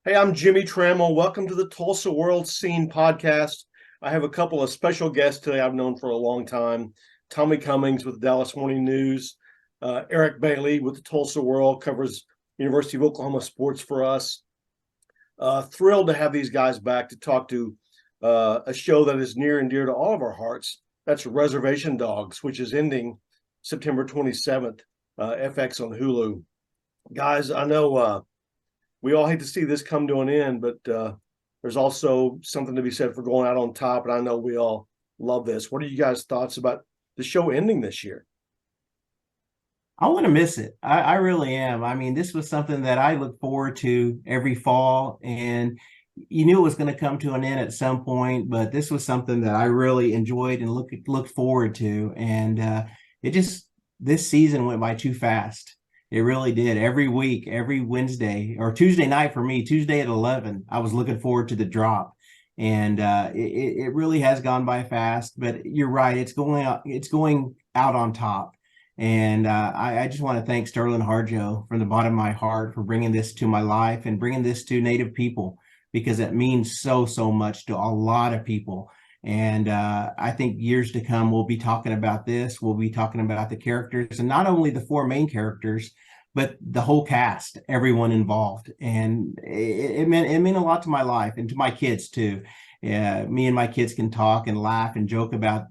Hey, I'm Jimmy Trammell. Welcome to the Tulsa World Scene podcast. I have a couple of special guests today I've known for a long time. Tommy Cummings with Dallas Morning News, Eric Bailey with the Tulsa World, covers University of Oklahoma sports for us. Thrilled to have these guys back to talk to a show that is near and dear to all of our hearts. That's Reservation Dogs, which is ending September 27th, FX on Hulu. Guys, I know we all hate to see this come to an end, but there's also something to be said for going out on top. And I know we all love this. What are you guys' thoughts about the show ending this year? I want to miss it. I really am. I mean, this was something that I look forward to every fall, and you knew it was going to come to an end at some point, but this was something that I really enjoyed and looked forward to. And it just this season went by too fast. It really did. Every week, every Wednesday or Tuesday night for me, Tuesday at 11, I was looking forward to the drop. And it really has gone by fast, but you're right. It's going out on top. And I just want to thank Sterlin Harjo from the bottom of my heart for bringing this to my life and bringing this to Native people, because it means so much to a lot of people. And I think years to come, we'll be talking about this. We'll be talking about the characters, and not only the four main characters, but the whole cast, everyone involved. And it meant a lot to my life and to my kids too. Me and my kids can talk and laugh and joke about,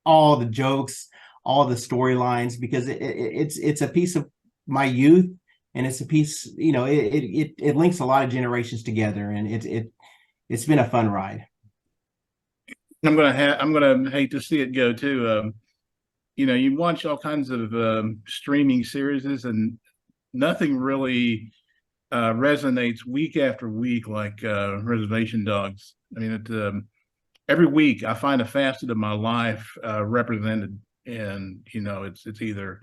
all the jokes, all the storylines, because it's a piece of my youth, and it's a piece, it links a lot of generations together, and it's been a fun ride. I'm gonna hate to see it go too. You watch all kinds of streaming series, and nothing really resonates week after week like Reservation Dogs. I mean, every week I find a facet of my life represented, and it's either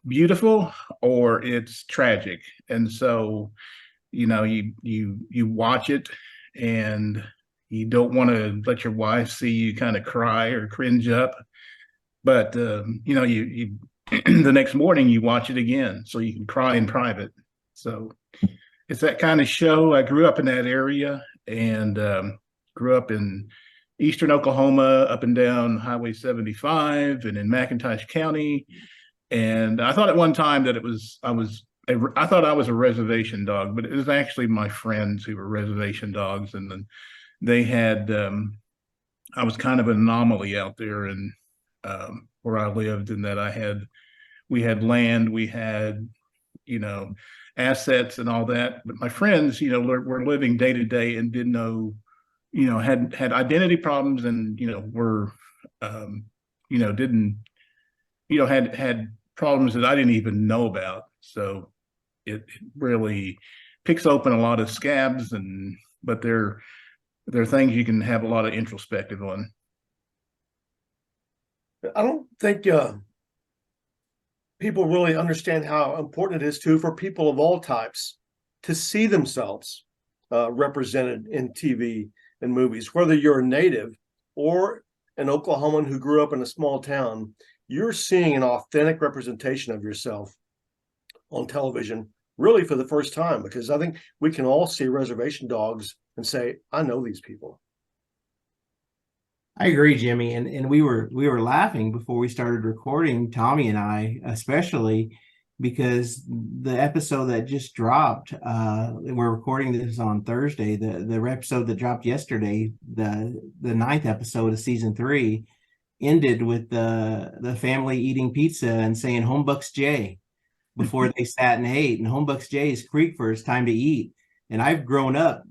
beautiful or it's tragic. And so you watch it, and you don't want to let your wife see you kind of cry or cringe up, but you the next morning you watch it again so you can cry in private. So it's that kind of show. I grew up in that area, and grew up in eastern Oklahoma, up and down Highway 75, and in McIntosh County. And I thought at one time that I thought I was a reservation dog, but it was actually my friends who were reservation dogs. And then they had I was kind of an anomaly out there, and where I lived, in that we had land, we had you know assets and all that. But my friends, were living day to day and didn't know, had identity problems, and were didn't had problems that I didn't even know about. So it really picks open a lot of scabs, and but they're things you can have a lot of introspective on. I don't think people really understand how important it is for people of all types to see themselves represented in TV and movies, whether you're a native or an Oklahoman who grew up in a small town. You're seeing an authentic representation of yourself on television, really for the first time, because I think we can all see Reservation Dogs and say, I know these people. I agree, Jimmy, and we were laughing before we started recording, Tommy and I especially, because the episode that just dropped, we're recording this on Thursday. The episode that dropped yesterday, the ninth episode of season 3, ended with the family eating pizza and saying "Homebucks J" before they sat and ate. And Homebucks J is Creek for "it's time to eat." And I've grown up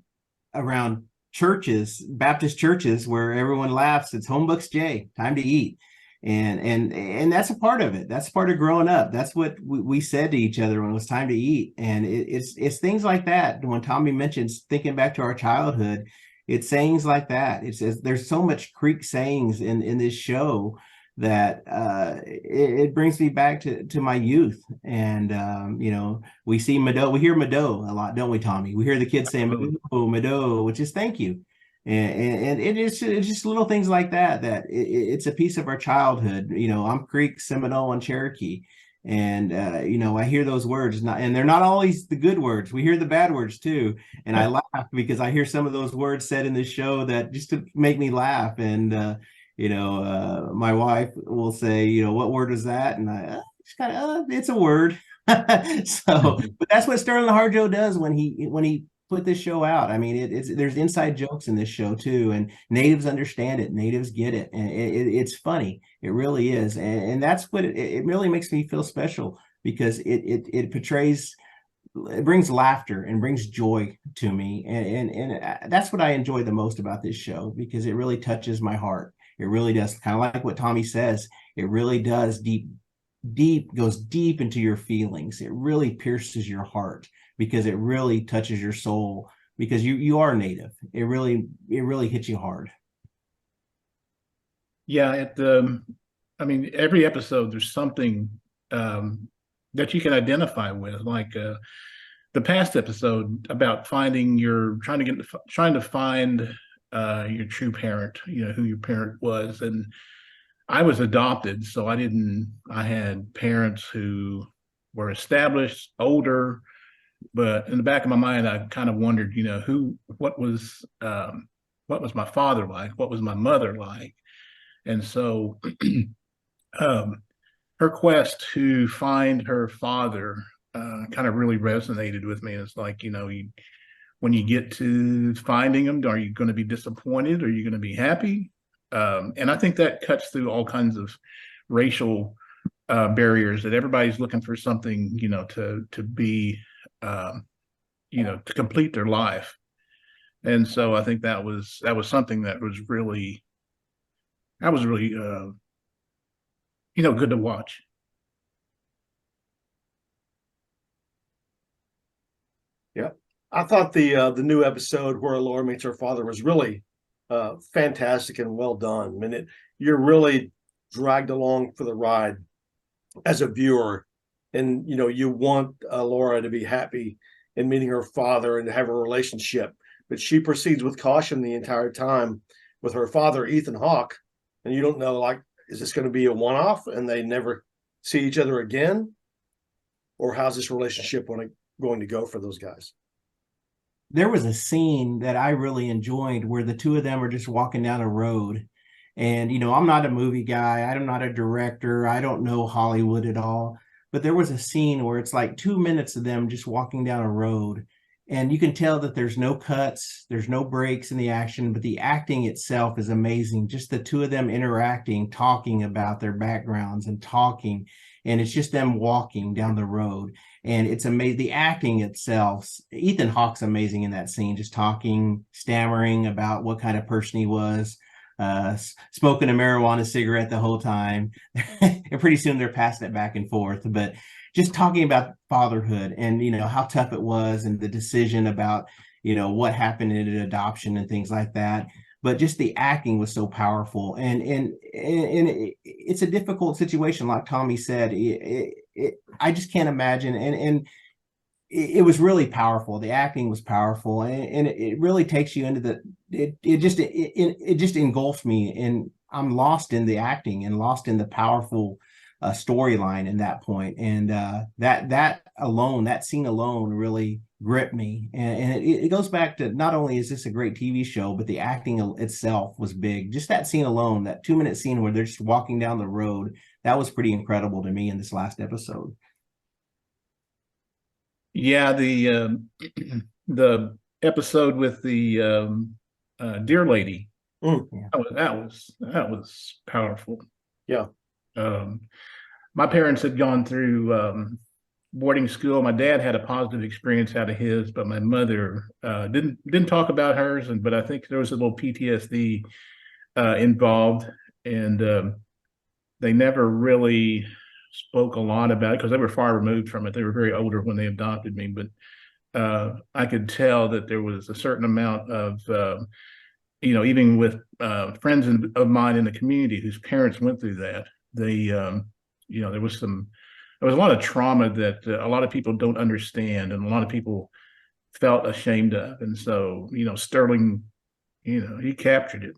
around churches, Baptist churches, where everyone laughs. It's Homebucks J, time to eat. And that's a part of it. That's part of growing up. That's what we said to each other when it was time to eat. And it's things like that. When Tommy mentions thinking back to our childhood, it's sayings like that. It says there's so much Creek sayings in this show that it brings me back to my youth. And we see Mado, we hear Mado a lot, don't we, Tommy? We hear the kids saying Mado, which is thank you. And it's just little things like that it's a piece of our childhood. I'm Creek, Seminole, and Cherokee. And I hear those words, and they're not always the good words. We hear the bad words too, and I laugh because I hear some of those words said in this show that just to make me laugh. And my wife will say, what word is that? And I just kind of, it's a word. So, but that's what Sterlin Harjo does when he put this show out. I mean, there's inside jokes in this show too, and natives understand it, natives get it, and it's funny. It really is, and that's what it really makes me feel special, because it portrays, it brings laughter and brings joy to me, and that's what I enjoy the most about this show, because it really touches my heart. It really does, kind of like what Tommy says. It really does goes deep into your feelings. It really pierces your heart, because it really touches your soul, because you are native. It really hits you hard. Yeah, I mean, every episode there's something that you can identify with, like the past episode about trying to find your true parent, who your parent was. And I was adopted, so I had parents who were established, older, but in the back of my mind, I kind of wondered, what was my father like? What was my mother like? And so um, her quest to find her father kind of really resonated with me. It's like, when you get to finding him, are you going to be disappointed? Are you going to be happy? And I think that cuts through all kinds of racial barriers, that everybody's looking for something, to be, to complete their life. And so I think that was something that was really good to watch. Yeah, I thought the new episode where Laura meets her father was really fantastic and well done. I mean, you're really dragged along for the ride as a viewer, and you want Laura to be happy in meeting her father and to have a relationship, but she proceeds with caution the entire time with her father, Ethan Hawke, and you don't know, like, is this going to be a one-off and they never see each other again, or how's this relationship going to go for those guys? There was a scene that I really enjoyed where the two of them are just walking down a road. And, I'm not a movie guy. I'm not a director. I don't know Hollywood at all. But there was a scene where it's like 2 minutes of them just walking down a road. And you can tell that there's no cuts, there's no breaks in the action, but the acting itself is amazing. Just the two of them interacting, talking about their backgrounds and talking. And it's just them walking down the road. And it's amazing. The acting itself, Ethan Hawke's amazing in that scene, just talking, stammering about what kind of person he was, smoking a marijuana cigarette the whole time. And pretty soon they're passing it back and forth. But just talking about fatherhood and, how tough it was, and the decision about, what happened in adoption and things like that. But just the acting was so powerful. And it's a difficult situation, like Tommy said. I just can't imagine. And it was really powerful. The acting was powerful, and it really takes you into it just engulfs me, and I'm lost in the acting and lost in the powerful storyline in that point. And that scene alone really gripped me. And it goes back to, not only is this a great TV show, but the acting itself was big. Just that scene alone, that 2 minute scene where they're just walking down the road, that was pretty incredible to me in this last episode. Yeah, the episode with the deer lady, Yeah. that was powerful. Yeah. My parents had gone through boarding school. My dad had a positive experience out of his, but my mother didn't talk about hers. But I think there was a little PTSD involved, and they never really spoke a lot about it because they were far removed from it. They were very older when they adopted me, but I could tell that there was a certain amount of, even with friends of mine in the community whose parents went through that, there was a lot of trauma that a lot of people don't understand, and a lot of people felt ashamed of. And so, Sterling, he captured it.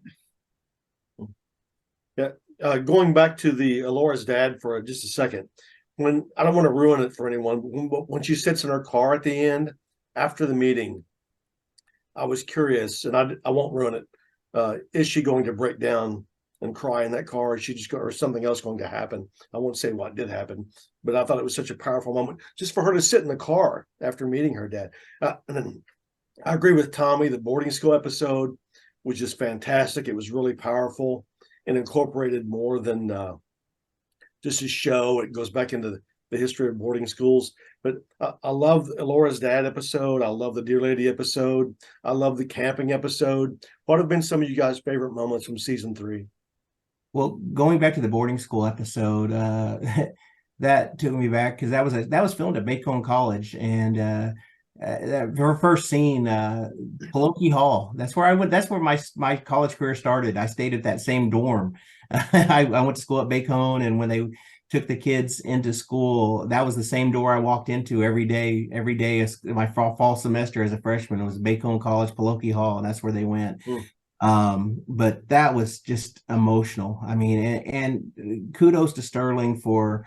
Yeah. Going back to the Laura's dad for just a second, when I don't want to ruin it for anyone, but when she sits in her car at the end after the meeting, I was curious, and I won't ruin it. Is she going to break down and cry in that car? Or is she just or something else going to happen? I won't say what did happen, but I thought it was such a powerful moment just for her to sit in the car after meeting her dad. And then I agree with Tommy. The boarding school episode was just fantastic. It was really powerful and incorporated more than just a show. It goes back into the history of boarding schools. But I love Laura's dad episode. I love the Dear Lady episode. I love the camping episode. What have been some of you guys' favorite moments from season 3? Well, going back to the boarding school episode, that took me back because that was filmed at Bacone College, and her first scene, Paloki Hall. That's where I went. That's where my college career started. I stayed at that same dorm. I went to school at Bacone, and when they took the kids into school, that was the same door I walked into every day. Every day, my fall semester as a freshman, it was Bacone College, Paloki Hall, and that's where they went. But that was just emotional. I mean, and kudos to Sterling for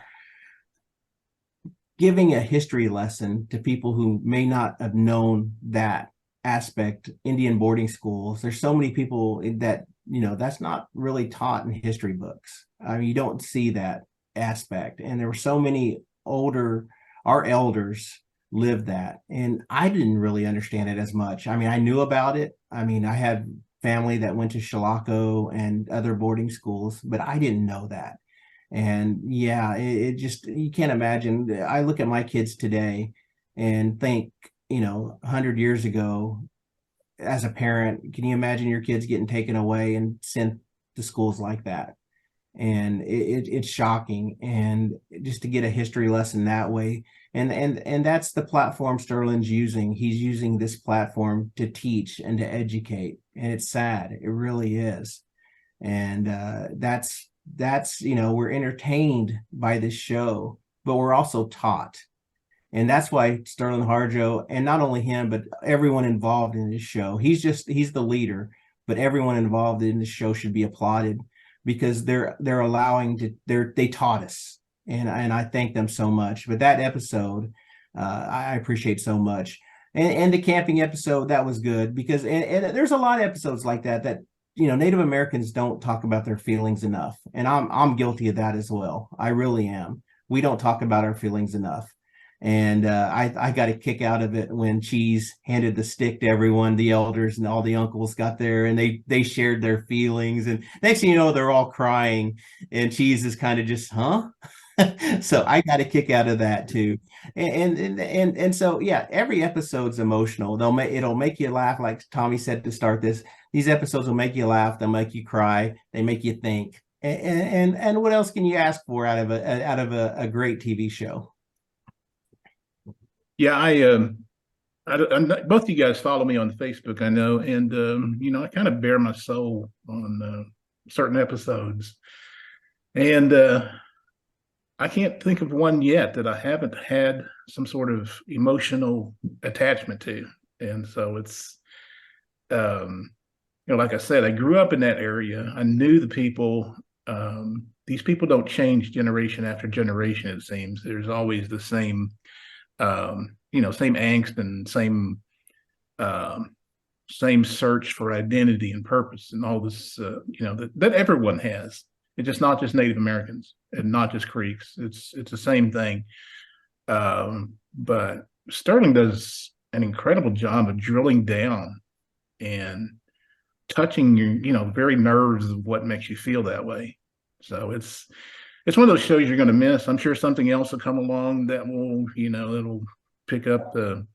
giving a history lesson to people who may not have known that aspect. Indian boarding schools, there's so many people that, that's not really taught in history books. I mean, you don't see that aspect. And there were so many our elders lived that. And I didn't really understand it as much. I mean, I knew about it. I mean, I had family that went to Chilocco and other boarding schools, but I didn't know that. And yeah, it just, you can't imagine. I look at my kids today and think, 100 years ago, as a parent, can you imagine your kids getting taken away and sent to schools like that? And it's shocking. And just to get a history lesson that way, and that's the platform Sterling's using. He's using this platform to teach and to educate, and it's sad. It really is. And that's we're entertained by this show, but we're also taught. And that's why Sterlin Harjo, and not only him, but everyone involved in this show, he's the leader, but everyone involved in this show should be applauded, because they're they taught us. And I thank them so much. But that episode, I appreciate so much. And the camping episode, that was good, because and there's a lot of episodes like that Native Americans don't talk about their feelings enough. And I'm guilty of that as well. I really am. We don't talk about our feelings enough. And I got a kick out of it when Cheese handed the stick to everyone. The elders and all the uncles got there, and they shared their feelings. And next thing you know, they're all crying, and Cheese is kind of just, huh? So I got a kick out of that too. And so yeah, every episode's emotional. It'll make you laugh, like Tommy said to start this. These episodes will make you laugh, they'll make you cry, they make you think. And what else can you ask for out of a great TV show? Yeah, both of you guys follow me on Facebook, I know, and I kind of bare my soul on certain episodes, and I can't think of one yet that I haven't had some sort of emotional attachment to. And so it's, like I said, I grew up in that area. I knew the people. These people don't change generation after generation, it seems. There's always the same, same angst and same search for identity and purpose and all this, that everyone has. It's just not just Native Americans and not just Creeks. It's the same thing. But Sterling does an incredible job of drilling down and touching your, very nerves of what makes you feel that way. So it's one of those shows you're going to miss. I'm sure something else will come along that will, it'll pick up the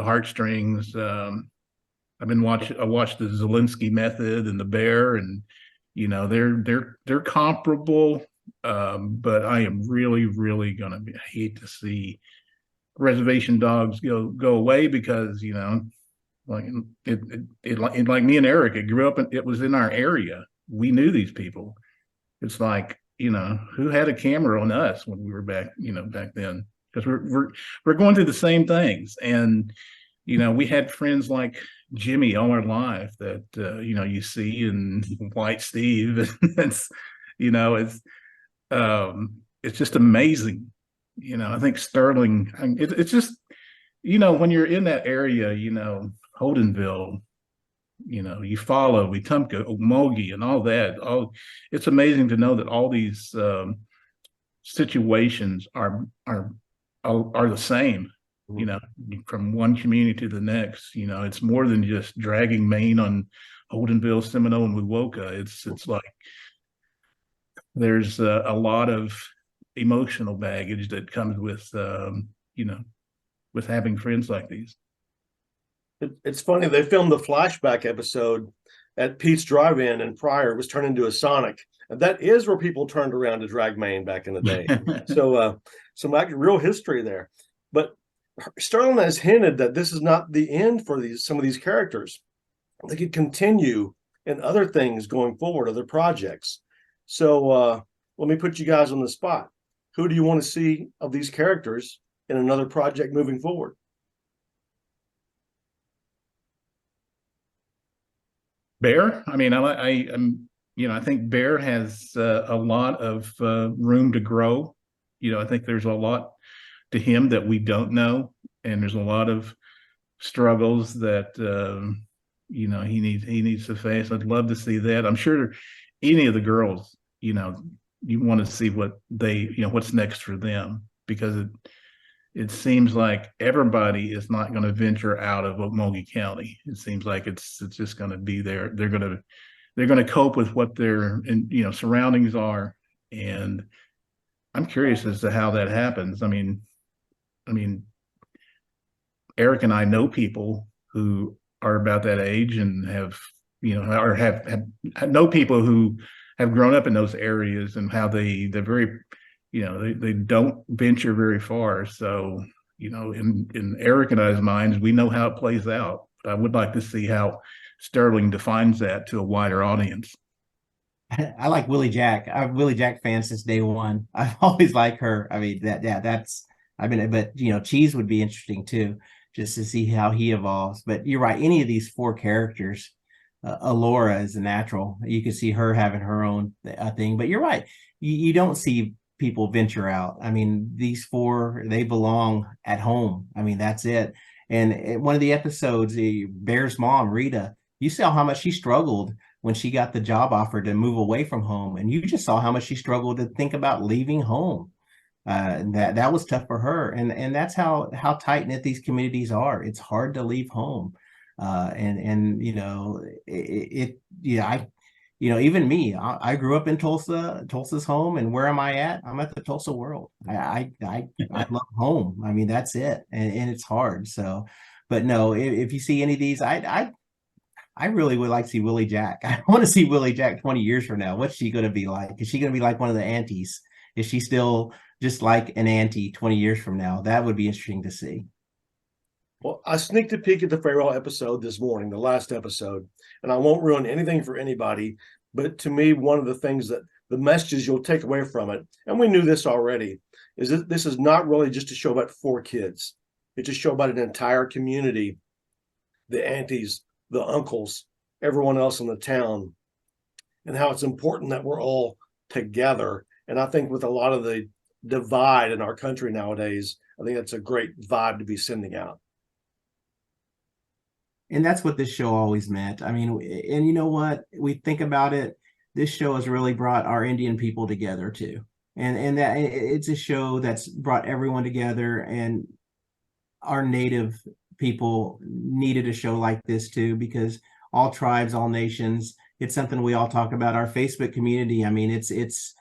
heartstrings. I watched the Zelensky Method and the Bear, and they're comparable, but I am really, really gonna hate to see Reservation Dogs go away, because like me and Eric, it was in our area. We knew these people. It's like, who had a camera on us when we were back then, because we're going through the same things. And we had friends like Jimmy all our life that you see in White Steve. It's it's just amazing. I think Sterling, it's just, when you're in that area, Holdenville, Eufaula, Wetumpka, Okmulgee, and all that. It's amazing to know that all these situations are the same. From one community to the next. It's more than just dragging Maine on Holdenville, Seminole, and Wewoka. It's like there's a lot of emotional baggage that comes with with having friends like these. It's funny, they filmed the flashback episode at Pete's Drive-In, and Pryor was turned into a Sonic, and that is where people turned around to drag Maine back in the day. So some real history there. But Sterlin has hinted that this is not the end for some of these characters. They could continue in other things going forward, other projects. So let me put you guys on the spot. Who do you want to see of these characters in another project moving forward? Bear. I mean, I think Bear has a lot of room to grow. I think there's a lot to him that we don't know, and there's a lot of struggles that he needs to face. I'd love to see that. I'm sure any of the girls, you want to see what what's next for them, because it seems like everybody is not going to venture out of Okmulgee County. It seems like it's just going to be there. They're going to cope with what their surroundings are, and I'm curious as to how that happens. I mean, Eric and I know people who are about that age and have or have know people who have grown up in those areas, and how they're very they don't venture very far. So, in Eric and I's minds, we know how it plays out. But I would like to see how Sterling defines that to a wider audience. I like Willie Jack. I'm a Willie Jack fan since day one. I've always liked her. I mean, but Cheese would be interesting too, just to see how he evolves. But you're right. Any of these four characters, Alora is a natural. You can see her having her own thing. But you're right. You don't see people venture out. I mean, these four, they belong at home. I mean, that's it. And one of the episodes, Bear's mom, Rita, you saw how much she struggled when she got the job offer to move away from home. And you just saw how much she struggled to think about leaving home. That was tough for her. And that's how tight-knit these communities are. It's hard to leave home. Even me, I grew up in Tulsa's home, and where am I at? I'm at the Tulsa World. I love home. I mean, that's it. And it's hard. So, but no, if you see any of these, I really would like to see Willie Jack. I want to see Willie Jack 20 years from now. What's she going to be like? Is she going to be like one of the aunties? Is she still just like an auntie 20 years from now? That would be interesting to see. Well, I sneaked a peek at the farewell episode this morning, the last episode, and I won't ruin anything for anybody. But to me, one of the things that the messages you'll take away from it, and we knew this already, is that this is not really just a show about four kids. It's a show about an entire community, the aunties, the uncles, everyone else in the town, and how it's important that we're all together. And I think with a lot of the divide in our country nowadays, I think that's a great vibe to be sending out. And that's what this show always meant. I mean, and you know what? We think about it, this show has really brought our Indian people together too. And that it's a show that's brought everyone together, and our native people needed a show like this too, because all tribes, all nations, it's something we all talk about. Our Facebook community, I mean, it's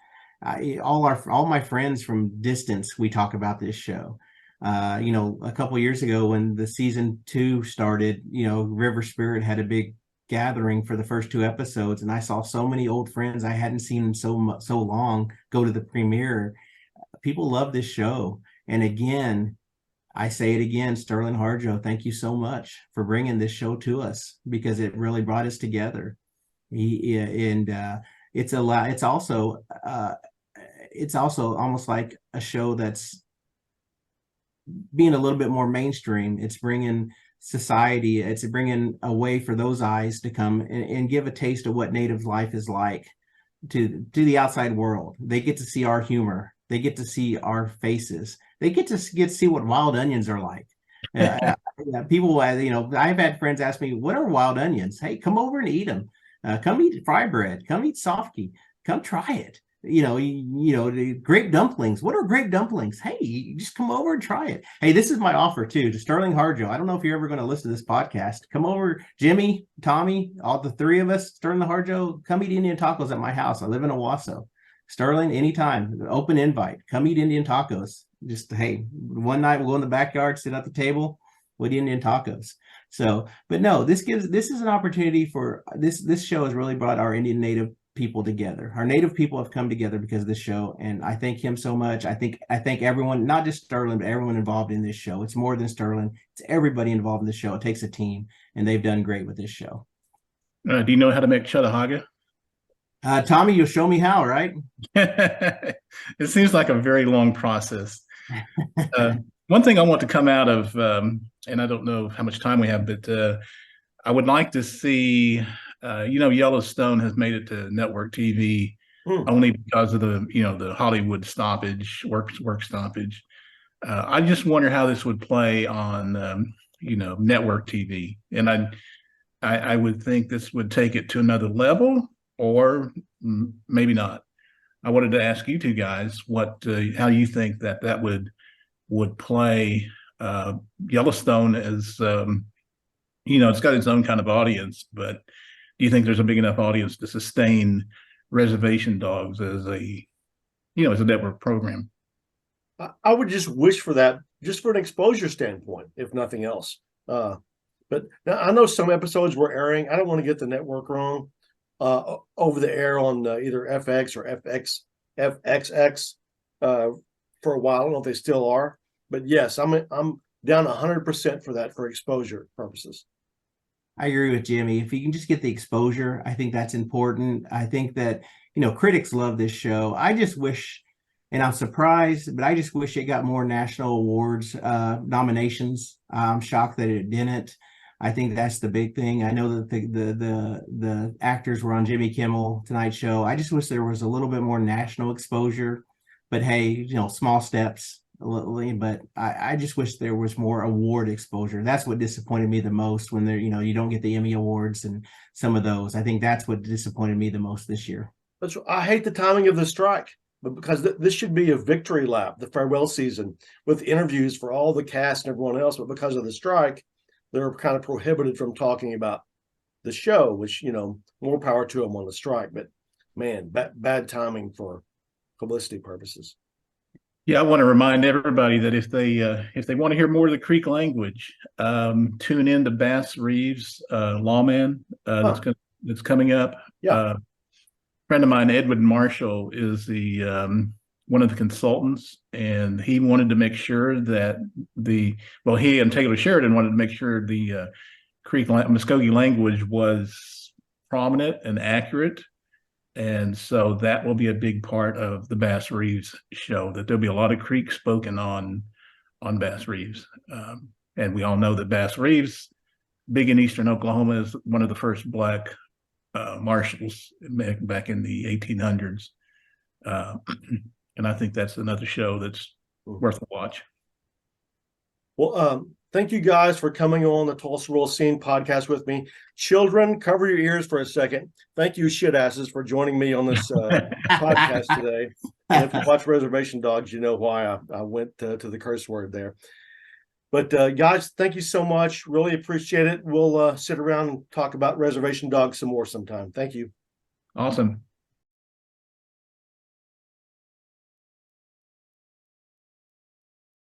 all my friends from distance, we talk about this show. A couple of years ago when the season 2 started, River Spirit had a big gathering for the first 2 episodes, and I saw so many old friends I hadn't seen in so long go to the premiere. People love this show, and again, I say it again, Sterlin Harjo, thank you so much for bringing this show to us, because it really brought us together. It's also almost like a show that's being a little bit more mainstream. It's bringing society, it's bringing a way for those eyes to come and give a taste of what Native life is like to the outside world. They get to see our humor, They get to see our faces. They get to see what wild onions are like. People, I've had friends ask me, "What are wild onions?" Hey, come over and eat them. Come eat fry bread. Come eat softy. Come try it. The grape dumplings. What are grape dumplings? Hey, you just come over and try it. Hey, this is my offer too to Sterling Harjo. I don't know if you're ever going to listen to this podcast. Come over, Jimmy, Tommy, all the three of us, Sterling Harjo. Come eat Indian tacos at my house. I live in Owasso. Sterling, anytime, open invite. Come eat Indian tacos. Just hey, one night we'll go in the backyard, sit at the table, with Indian tacos. So, but no, this is an opportunity for this show has really brought our Indian Native people together. Our Native people have come together because of this show, and I thank him so much. I thank everyone, not just Sterling, but everyone involved in this show. It's more than Sterling; it's everybody involved in the show. It takes a team, and they've done great with this show. Do you know how to make Chattahoochee? Tommy, you'll show me how, right? It seems like a very long process. One thing I want to come out of, and I don't know how much time we have, but I would like to see, Yellowstone has made it to network TV only because of the Hollywood stoppage, work stoppage. I just wonder how this would play on, network TV. And I would think this would take it to another level, or maybe not. I wanted to ask you two guys how you think that would play. Yellowstone as it's got its own kind of audience, but do you think there's a big enough audience to sustain Reservation Dogs as a network program? I would just wish for that, just for an exposure standpoint, if nothing else. But now I know some episodes were airing. I don't want to get the network wrong. Over the air on either FX or FXX for a while. I don't know if they still are, but yes, I'm down 100% for that for exposure purposes. I agree with Jimmy. If you can just get the exposure, I think that's important. I think that critics love this show. I just wish, and I'm surprised, but I just wish it got more national awards nominations. I'm shocked that it didn't. I think that's the big thing. I know that the actors were on Jimmy Kimmel Tonight Show. I just wish there was a little bit more national exposure. But hey, small steps. But I just wish there was more award exposure. That's what disappointed me the most when you don't get the Emmy Awards and some of those. I think that's what disappointed me the most this year. I hate the timing of the strike, but because this should be a victory lap, the farewell season with interviews for all the cast and everyone else. But because of the strike, they're kind of prohibited from talking about the show, which, more power to them on the strike. But man, bad timing for publicity purposes. Yeah, I want to remind everybody that if they want to hear more of the Creek language, tune in to Bass Reeves, Lawman, that's coming up. Yeah. Friend of mine, Edwin Marshall, is the one of the consultants, and he wanted to make sure that he and Taylor Sheridan wanted to make sure the Creek Muskogee language was prominent and accurate. And so that will be a big part of the Bass Reeves show, that there'll be a lot of Creek spoken on Bass Reeves. And we all know that Bass Reeves, big in Eastern Oklahoma, is one of the first Black marshals back in the 1800s. And I think that's another show that's worth a watch. Well, thank you guys for coming on the Tulsa World Scene podcast with me. Children, cover your ears for a second. Thank you, shit asses, for joining me on this podcast today. And if you watch Reservation Dogs, you know why I went to the curse word there. But guys, thank you so much. Really appreciate it. We'll sit around and talk about Reservation Dogs some more sometime. Thank you. Awesome.